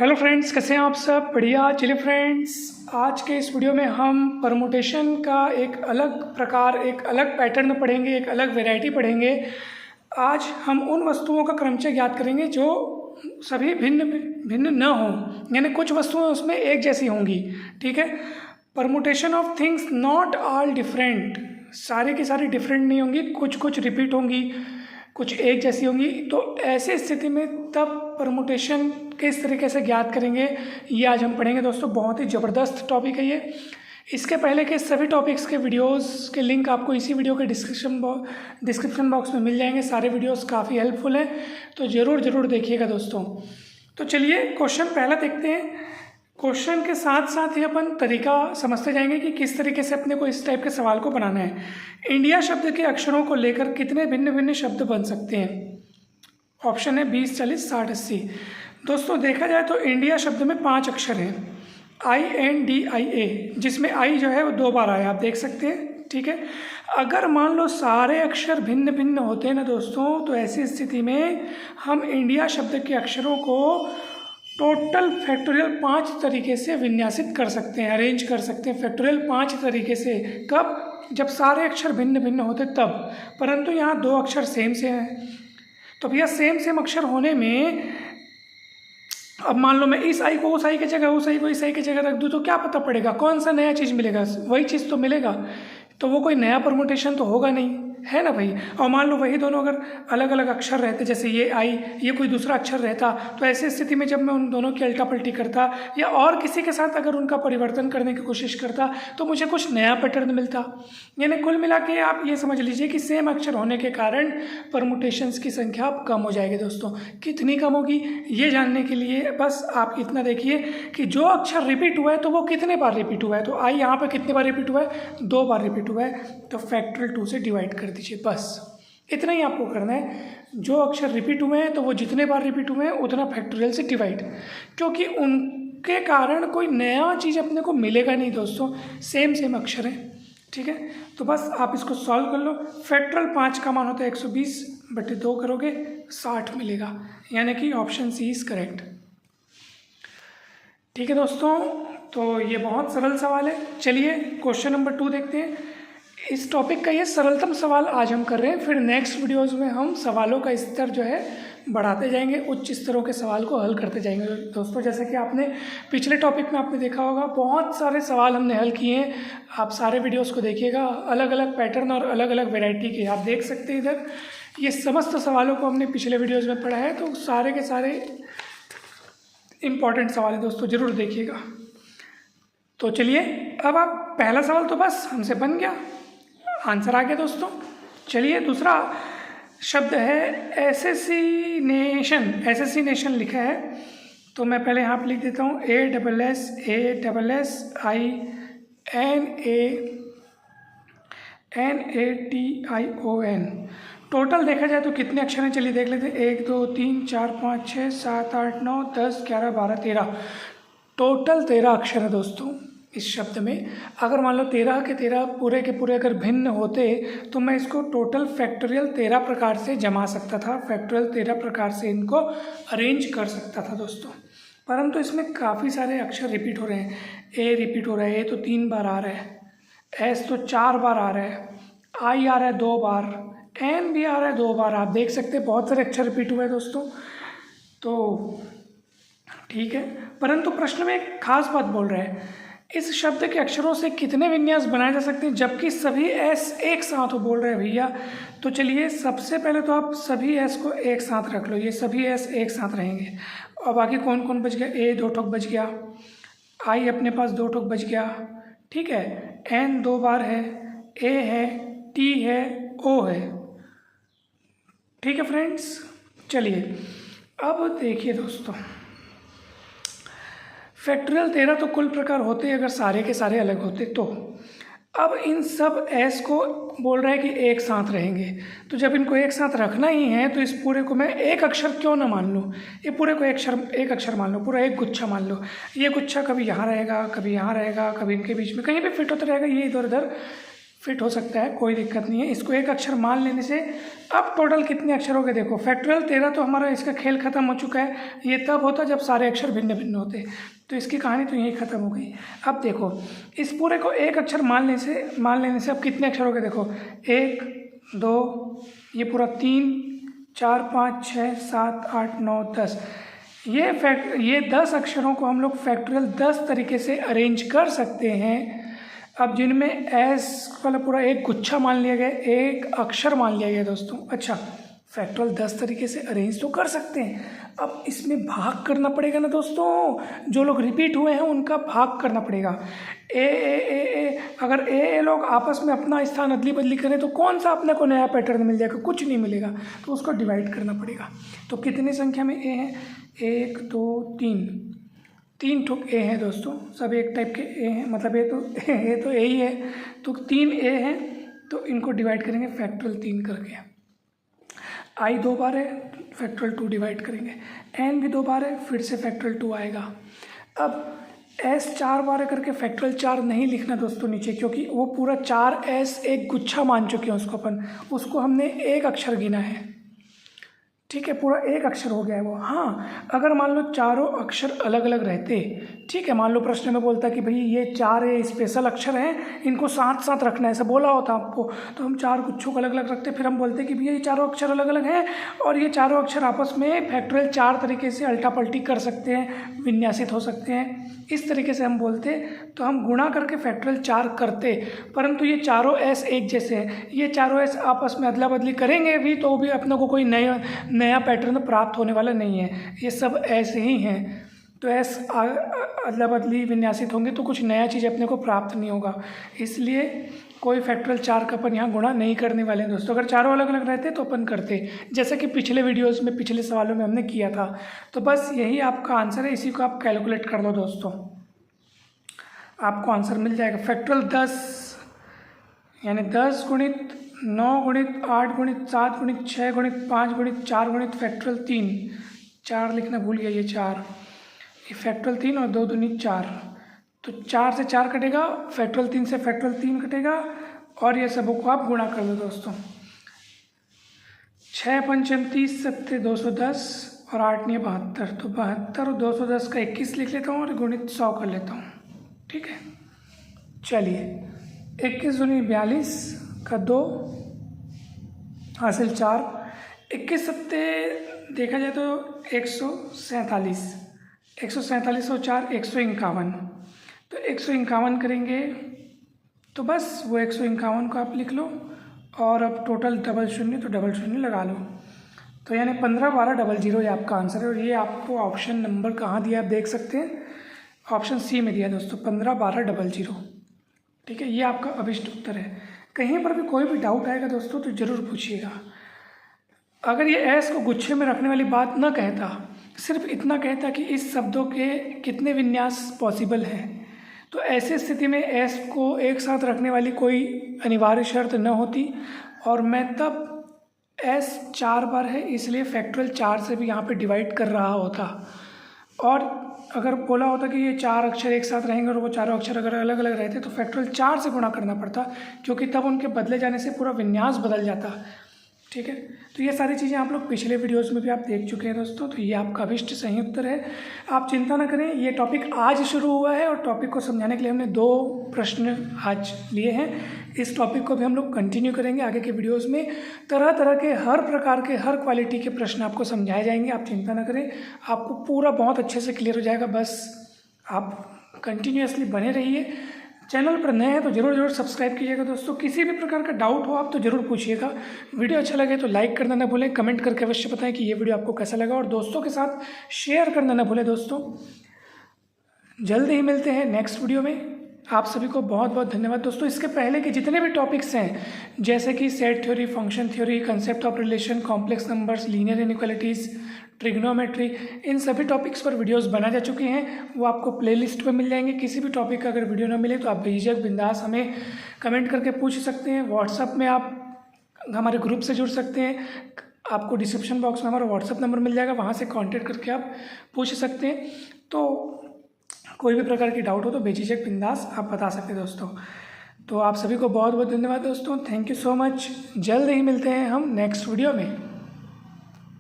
Hello friends, कैसे हैं आप सब? बढ़िया। चलिए फ्रेंड्स, आज के इस वीडियो में हम परमुटेशन का एक अलग प्रकार, एक अलग पैटर्न पढ़ेंगे, एक अलग वैरायटी पढ़ेंगे। आज हम उन वस्तुओं का क्रमचय ज्ञात करेंगे जो सभी भिन्न भिन्न न हों, यानी कुछ वस्तुएं उसमें एक जैसी होंगी। ठीक है। Permutation of things not all different, सारी की सारी डिफरेंट नहीं होंगी, कुछ कुछ रिपीट होंगी, कुछ एक जैसी होंगी। तो ऐसी स्थिति में तब परमुटेशन किस तरीके से ज्ञात करेंगे, ये आज हम पढ़ेंगे दोस्तों। बहुत ही ज़बरदस्त टॉपिक है ये। इसके पहले के सभी टॉपिक्स के वीडियोस के लिंक आपको इसी वीडियो के डिस्क्रिप्शन बॉक्स में मिल जाएंगे। सारे वीडियोस काफ़ी हेल्पफुल हैं, तो ज़रूर देखिएगा दोस्तों। तो चलिए क्वेश्चन पहला देखते हैं। क्वेश्चन के साथ साथ ही अपन तरीका समझते जाएंगे कि किस तरीके से अपने को इस टाइप के सवाल को बनाना है। इंडिया शब्द के अक्षरों को लेकर कितने भिन्न भिन्न शब्द बन सकते हैं? ऑप्शन है 20, 40, 60, 80। दोस्तों देखा जाए तो इंडिया शब्द में 5 अक्षर हैं, INDIA, जिसमें आई जो है वो 2 बार आया, आप देख सकते हैं। ठीक है। अगर मान लो सारे अक्षर भिन्न भिन्न होते हैं ना दोस्तों, तो ऐसी स्थिति में हम इंडिया शब्द के अक्षरों को टोटल फैक्टोरियल 5 तरीके से विन्यासित कर सकते हैं, अरेंज कर सकते हैं फैक्टोरियल 5 तरीके से। कब? जब सारे अक्षर भिन्न भिन्न होते तब। परंतु यहाँ 2 अक्षर सेम हैं, तो भैया सेम अक्षर होने में अब मान लो मैं इस आई को उस आई की जगह, उस आई को इस आई की जगह रख दूँ तो क्या पता पड़ेगा, कौन सा नया चीज़ मिलेगा? वही चीज़ तो मिलेगा, तो वो कोई नया परमुटेशन तो होगा नहीं, है ना भाई। और मान लो वही दोनों अगर अलग अलग अक्षर रहते, जैसे ये आई, ये कोई दूसरा अक्षर रहता, तो ऐसी स्थिति में जब मैं उन दोनों की अल्टा पलटी करता या और किसी के साथ अगर उनका परिवर्तन करने की कोशिश करता तो मुझे कुछ नया पैटर्न मिलता। यानी कुल मिला के आप ये समझ लीजिए कि सेम अक्षर होने के कारण परमुटेशंस की संख्या कम हो जाएगी दोस्तों। कितनी कम होगी ये जानने के लिए बस आप इतना देखिए कि जो अक्षर रिपीट हुआ है तो वो कितने बार रिपीट हुआ है। तो आई यहाँ पर कितने बार रिपीट हुआ है? 2 बार रिपीट हुआ है, तो फैक्टोरियल 2 से डिवाइड कर दीजिए, बस इतना ही आपको करना है। जो अक्षर रिपीट हुए हैं तो वो जितने बार रिपीट हुए हैं उतना फैक्टोरियल से डिवाइड, क्योंकि उनके कारण कोई नया चीज़ अपने को मिलेगा नहीं दोस्तों, सेम अक्षर है। ठीक है। तो बस आप इसको सॉल्व कर लो। फैक्टोरियल 5 का मान होता है 120/2 करोगे 60 मिलेगा, यानी कि ऑप्शन सी इज़ करेक्ट। ठीक है दोस्तों, तो ये बहुत सरल सवाल है। चलिए क्वेश्चन नंबर 2 देखते हैं। इस टॉपिक का ये सरलतम सवाल आज हम कर रहे हैं, फिर नेक्स्ट वीडियोज़ में हम सवालों का स्तर जो है बढ़ाते जाएंगे, उच्च स्तरों के सवाल को हल करते जाएंगे दोस्तों। जैसे कि आपने पिछले टॉपिक में आपने देखा होगा, बहुत सारे सवाल हमने हल किए हैं। आप सारे वीडियोज़ को देखिएगा, अलग अलग पैटर्न और अलग अलग वेराइटी के आप देख सकते हैं इधर। ये समस्त सवालों को हमने पिछले वीडियोज़ में पढ़ा है, तो सारे के सारे इम्पॉर्टेंट सवाल है दोस्तों, ज़रूर देखिएगा। तो चलिए, अब आप पहला सवाल तो बस हमसे बन गया, आंसर आ गया दोस्तों। चलिए दूसरा शब्द है एसेसिनेशन लिखा है, तो मैं पहले यहाँ पर लिख देता हूँ ASSASSINATION। टोटल देखा जाए तो कितने अक्षर हैं, चलिए देख लेते हैं। 1 2 3 4 5 6 7 8 9 10 11 12 13, टोटल 13 अक्षर है दोस्तों इस शब्द में। अगर मान लो 13 के 13 पूरे के पूरे अगर भिन्न होते तो मैं इसको टोटल फैक्टोरियल 13 प्रकार से जमा सकता था, फैक्टोरियल 13 प्रकार से इनको अरेंज कर सकता था दोस्तों। परंतु इसमें काफ़ी सारे अक्षर रिपीट हो रहे हैं। ए रिपीट हो रहा है, ए तो 3 बार आ रहा है, एस तो 4 बार आ रहा है, आई आ रहा है 2 बार, एन भी आ रहा है 2 बार। आप देख सकते हैं बहुत सारे अक्षर रिपीट हुए हैं दोस्तों। तो ठीक है, परंतु प्रश्न में एक खास बात बोल रहा है, इस शब्द के अक्षरों से कितने विन्यास बनाए जा सकते हैं जबकि सभी एस एक साथ हो, बोल रहे हैं भैया। तो चलिए सबसे पहले तो आप सभी एस को एक साथ रख लो, ये सभी एस एक साथ रहेंगे। और बाकी कौन कौन बच गया? ए 2 ठोक बच गया, आई अपने पास 2 ठोक बच गया, ठीक है, एन 2 बार है, ए है, टी है, ओ है। ठीक है फ्रेंड्स, चलिए अब देखिए दोस्तों, फैक्टोरियल 13 तो कुल प्रकार होते अगर सारे के सारे अलग होते तो। अब इन सब एस को बोल रहा है कि एक साथ रहेंगे, तो जब इनको एक साथ रखना ही है तो इस पूरे को मैं एक अक्षर क्यों ना मान लूँ, ये पूरे को एक अक्षर मान लो, पूरा एक गुच्छा मान लो। ये गुच्छा कभी यहाँ रहेगा, कभी यहाँ रहेगा, कभी इनके बीच में कहीं भी फिट होता रहेगा, ये इधर उधर फिट हो सकता है, कोई दिक्कत नहीं है। इसको एक अक्षर मान लेने से अब टोटल कितने अक्षर हो गए देखो, फैक्टोरियल 13 तो हमारा इसका खेल ख़त्म हो चुका है। ये तब होता जब सारे अक्षर भिन्न भिन्न होते, तो इसकी कहानी तो यहीं ख़त्म हो गई। अब देखो इस पूरे को एक अक्षर मान लेने से अब कितने अक्षर हो गए देखो, 1 2 ये पूरा 3 4 5 6 7 8 9 10। ये 10 अक्षरों को हम लोग फैक्टोरियल 10 तरीके से अरेंज कर सकते हैं। अब जिनमें एस वाला पूरा एक गुच्छा मान लिया गया, एक अक्षर मान लिया गया दोस्तों। अच्छा, फैक्टोरियल 10 तरीके से अरेंज तो कर सकते हैं, अब इसमें भाग करना पड़ेगा ना दोस्तों। जो लोग रिपीट हुए हैं उनका भाग करना पड़ेगा। ए अगर ए लोग आपस में अपना स्थान अदली बदली करें तो कौन सा अपने को नया पैटर्न मिल जाएगा, कुछ नहीं मिलेगा। तो उसको डिवाइड करना पड़ेगा। तो कितनी संख्या में ए हैं, 1 2 3 ठुक ए हैं दोस्तों, सब एक टाइप के ए हैं, मतलब ए तो ए ही है, तो 3 ए हैं। तो इनको डिवाइड करेंगे फैक्टोरियल 3 करके। आई 2 बार है, फैक्टोरियल 2 डिवाइड करेंगे। एन भी 2 बार है, फिर से फैक्टोरियल 2 आएगा। अब एस 4 बार है करके फैक्टोरियल 4 नहीं लिखना दोस्तों नीचे, क्योंकि वो पूरा 4 एस एक गुच्छा मान चुके हैं उसको हमने एक अक्षर गिना है, ठीक है, पूरा एक अक्षर हो गया है वो। हाँ, अगर मान लो चारों अक्षर अलग अलग रहते, ठीक है, मान लो प्रश्न में बोलता कि भाई ये 4 स्पेशल अक्षर हैं, इनको साथ साथ रखना है, ऐसा बोला होता आपको, तो हम 4 गुच्छों को अलग अलग रखते, फिर हम बोलते कि भैया ये चारों अक्षर अलग अलग हैं और ये चारों अक्षर आपस में फैक्टोरियल 4 तरीके से अल्टा पल्टी कर सकते हैं, विन्यासित हो सकते हैं, इस तरीके से हम बोलते। तो हम गुणा करके फैक्टोरियल 4 करते, परंतु ये चारों एस एक जैसे हैं, ये चारों एस आपस में अदला बदली करेंगे भी तो भी अपने को कोई नया पैटर्न प्राप्त होने वाला नहीं है, ये सब ऐसे ही हैं। तो एस अदला बदली विन्यासित होंगे तो कुछ नया चीज़ अपने को प्राप्त नहीं होगा, इसलिए कोई फैक्टोरियल 4 का अपन यहाँ गुणा नहीं करने वाले हैं दोस्तों। अगर चारों अलग अलग रहते तो अपन करते, जैसा कि पिछले वीडियोस में पिछले सवालों में हमने किया था। तो बस यही आपका आंसर है, इसी को आप कैलकुलेट कर लो दोस्तों, आपको आंसर मिल जाएगा। फैक्टोरियल 10 यानी 10 गुणित 9 गुणित 8 गुणित 7 गुणित 6 गुणित 5 गुणित 4 गुणित फैक्टोरियल 3, 4 लिखना भूल गया, ये 4, ये फैक्टोरियल 3 और 2 दूनी 4, तो 4 से 4 कटेगा, फैक्टोरियल 3 से फैक्टोरियल 3 कटेगा, और ये सबों को आप गुणा कर लो दोस्तों। 6 पंचम 30 सत्ते 210 और 8 नहीं 72, तो 72 और 210 का 21 लिख लेता हूँ और गुणित 100 कर लेता हूँ, ठीक है। चलिए 21 दूनी 42 का 2 हासिल 4, 21 सत्ते देखा जाए तो 147, 147 और 4 151, तो 151 करेंगे, तो बस वो 151 को आप लिख लो, और अब टोटल डबल शून्य तो डबल शून्य लगा लो, तो यानी 15 12 00 ये आपका आंसर है। और ये आपको ऑप्शन नंबर कहाँ दिया आप देख सकते हैं, ऑप्शन सी में दिया दोस्तों, 15 12 00, ठीक है, ये आपका अभिष्ट उत्तर है। कहीं पर भी कोई भी डाउट आएगा दोस्तों तो ज़रूर पूछिएगा। अगर ये एस को गुच्छे में रखने वाली बात न कहता, सिर्फ इतना कहता कि इस शब्दों के कितने विन्यास पॉसिबल हैं, तो ऐसी स्थिति में एस को एक साथ रखने वाली कोई अनिवार्य शर्त न होती, और मैं तब एस 4 बार है इसलिए फैक्टोरियल 4 से भी यहाँ पे डिवाइड कर रहा होता। और अगर बोला होता कि ये 4 अक्षर एक साथ रहेंगे और वो चारों अक्षर अगर अलग अलग रहते तो फैक्टोरियल 4 से गुणा करना पड़ता, क्योंकि तब उनके बदले जाने से पूरा विन्यास बदल जाता, ठीक है। तो ये सारी चीज़ें आप लोग पिछले वीडियोस में भी आप देख चुके हैं दोस्तों, तो ये आपका अभिष्ट सही उत्तर है। आप चिंता ना करें, ये टॉपिक आज शुरू हुआ है और टॉपिक को समझाने के लिए हमने 2 प्रश्न आज लिए हैं। इस टॉपिक को भी हम लोग कंटिन्यू करेंगे आगे के वीडियोस में। तरह तरह के हर प्रकार के हर क्वालिटी के प्रश्न आपको समझाए जाएंगे, आप चिंता ना करें, आपको पूरा बहुत अच्छे से क्लियर हो जाएगा। बस आप कंटिन्यूअसली बने रहिए। चैनल पर नए हैं तो जरूर सब्सक्राइब कीजिएगा दोस्तों। किसी भी प्रकार का डाउट हो आप तो ज़रूर पूछिएगा। वीडियो अच्छा लगे तो लाइक करना ना भूलें, कमेंट करके अवश्य बताएं कि ये वीडियो आपको कैसा लगा, और दोस्तों के साथ शेयर करना ना भूलें दोस्तों। जल्द ही मिलते हैं नेक्स्ट वीडियो में। आप सभी को बहुत बहुत धन्यवाद दोस्तों। इसके पहले के जितने भी टॉपिक्स हैं, जैसे कि set theory, function theory, concept of relation, complex numbers, linear inequalities, trigonometry, इन सभी टॉपिक्स पर वीडियोस बना जा चुके हैं, वो आपको प्लेलिस्ट में मिल जाएंगे। किसी भी टॉपिक का अगर वीडियो ना मिले तो आप बेझिझक बिंदास हमें कमेंट करके पूछ सकते हैं। व्हाट्सअप में आप हमारे ग्रुप से जुड़ सकते हैं, आपको डिस्क्रिप्शन बॉक्स में हमारा व्हाट्सअप नंबर मिल जाएगा, वहाँ से कॉन्टेक्ट करके आप पूछ सकते हैं। तो कोई भी प्रकार की डाउट हो तो बेझिझक बिंदास आप बता सकते हैं दोस्तों। तो आप सभी को बहुत बहुत धन्यवाद दोस्तों, थैंक यू सो मच। जल्द ही मिलते हैं हम नेक्स्ट वीडियो में।